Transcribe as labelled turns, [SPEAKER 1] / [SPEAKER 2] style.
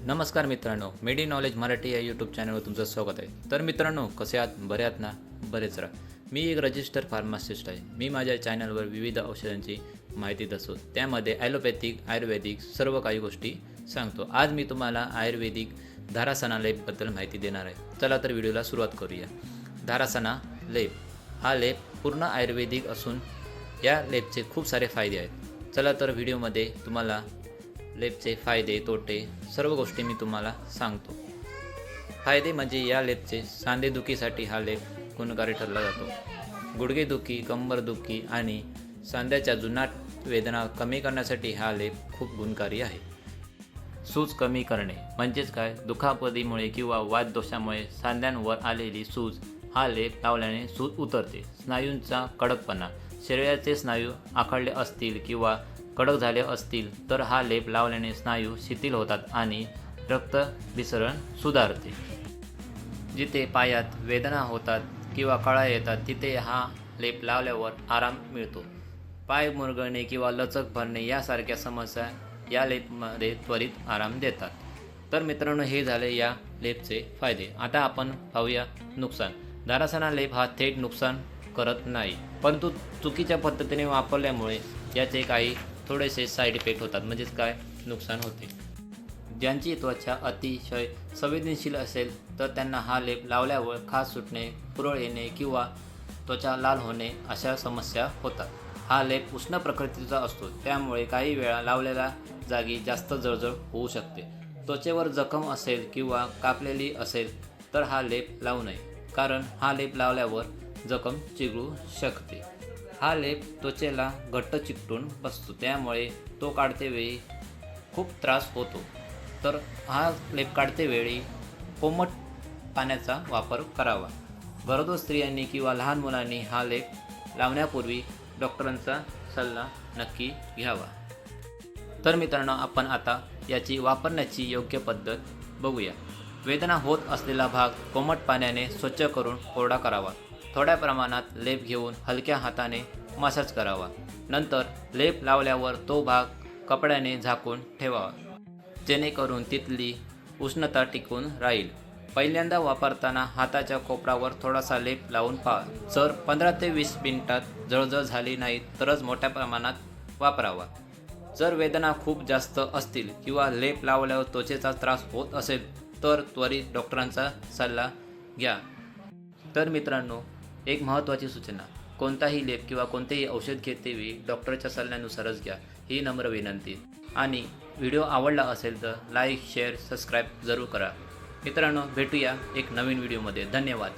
[SPEAKER 1] नमस्कार मित्रांनो, मेडी नॉलेज मराठी या यूट्यूब चॅनलवर तुमचं स्वागत आहे। तर मित्रांनो, कसे आहात? बरे आहात ना? बरेच राहा। मी एक रजिस्टर फार्मासिस्ट आहे। मी माझ्या चॅनलवर विविध औषधांची माहिती देतो, त्यामध्ये ॲलोपॅथिक, आयुर्वेदिक सर्व काही गोष्टी सांगतो। आज मी तुम्हाला आयुर्वेदिक धारासना लेपबद्दल माहिती देणार आहे। चला तर व्हिडिओला सुरुवात करूया। धारासना लेप हा लेप पूर्ण आयुर्वेदिक असून या लेपचे खूप सारे फायदे आहेत। चला तर व्हिडिओमध्ये तुम्हाला लेपचे फायदे तोटे सर्व गोष्टी मी तुम्हाला सांगतो। फायदे म्हणजे या लेपचे सांधेदुखीसाठी हा लेप गुणकारी ठरला जातो। गुडघेदुखी, कंबरदुखी आणि सांध्याच्या जुनाट वेदना कमी करण्यासाठी हा लेप खूप गुणकारी आहे। सूज कमी करणे म्हणजेच काय? दुखापतीमुळे किंवा वातदोषामुळे सांध्यांवर आलेली सूज हा लेप लावल्याने सूज उतरते। स्नायूंचा कडकपणा, शरीराचे स्नायू आखडले असतील किंवा कडक झाले असतील तर हा लेप लावल्याने स्नायू शिथिल होतात आणि रक्तभिसरण सुधारते। जिथे पायात वेदना होतात किंवा कळा येतात तिथे हा लेप लावल्यावर आराम मिळतो। पाय मुरगळणे किंवा लचक भरणे यासारख्या समस्या या लेपमध्ये त्वरित आराम देतात। तर मित्रांनो, हे झाले या लेपचे फायदे। आता आपण पाहूया नुकसान। धारासना लेप हा थेट नुकसान करत नाही, परंतु चुकीच्या पद्धतीने वापरल्यामुळे याचे काही थोडेसे साईड इफेक्ट होतात, म्हणजेच काय? नुकसान होते। ज्यांची त्वचा अतिशय संवेदनशील असेल तर त्यांना हा लेप लावल्यावर खाज सुटणे, पुरळ येणे किंवा त्वचा लाल होणे अशा समस्या होतात। हा लेप उष्ण प्रकृतीचा असतो, त्यामुळे काही वेळा लावलेल्या जागी जास्त जळजळ होऊ शकते। त्वचेवर जखम असेल किंवा कापलेली असेल तर हा लेप लावू नये, कारण हा लेप लावल्यावर जखम चिघळू शकते। हा लेप त्वचेला घट्ट चिकटून बसतो, त्यामुळे तो काढतेवेळी खूप त्रास होतो। तर हा लेप काढतेवेळी कोमट पाण्याचा वापर करावा। गरोदर स्त्रियांनी किंवा लहान मुलांनी हा लेप लावण्यापूर्वी डॉक्टरांचा सल्ला नक्की घ्यावा। तर मित्रांनो, आपण आता याची वापरण्याची योग्य पद्धत बघूया। वेदना होत असलेला भाग कोमट पाण्याने स्वच्छ करून कोरडा करावा। थोड्या प्रमाणात लेप घेऊन हलक्या हाताने मसाज करावा। नंतर लेप लावल्यावर तो भाग कपड्याने झाकून ठेवावा, जेणेकरून तिथली उष्णता टिकून राहील। पहिल्यांदा वापरताना हाताच्या कोपरावर थोडासा लेप लावून पहा। जर 15 ते 20 मिनिटात जळजळ झाली नाही तरच मोठ्या प्रमाणात वापरावा। जर वेदना खूप जास्त असतील किंवा लेप लावल्यावर त्वचेचा त्रास होत असेल तर त्वरित डॉक्टरांचा सल्ला घ्या। तर मित्रांनो, एक महत्त्वाची सूचना, कोणताही लेप किंवा कोणतेही औषध घेतेवेळी डॉक्टरच्या सल्ल्यानुसारच घ्या, ही नम्र विनंती। आणि व्हिडिओ आवडला असेल तर लाईक, शेअर, सबस्क्राईब जरूर करा। मित्रांनो, भेटूया एक नवीन व्हिडिओमध्ये। धन्यवाद।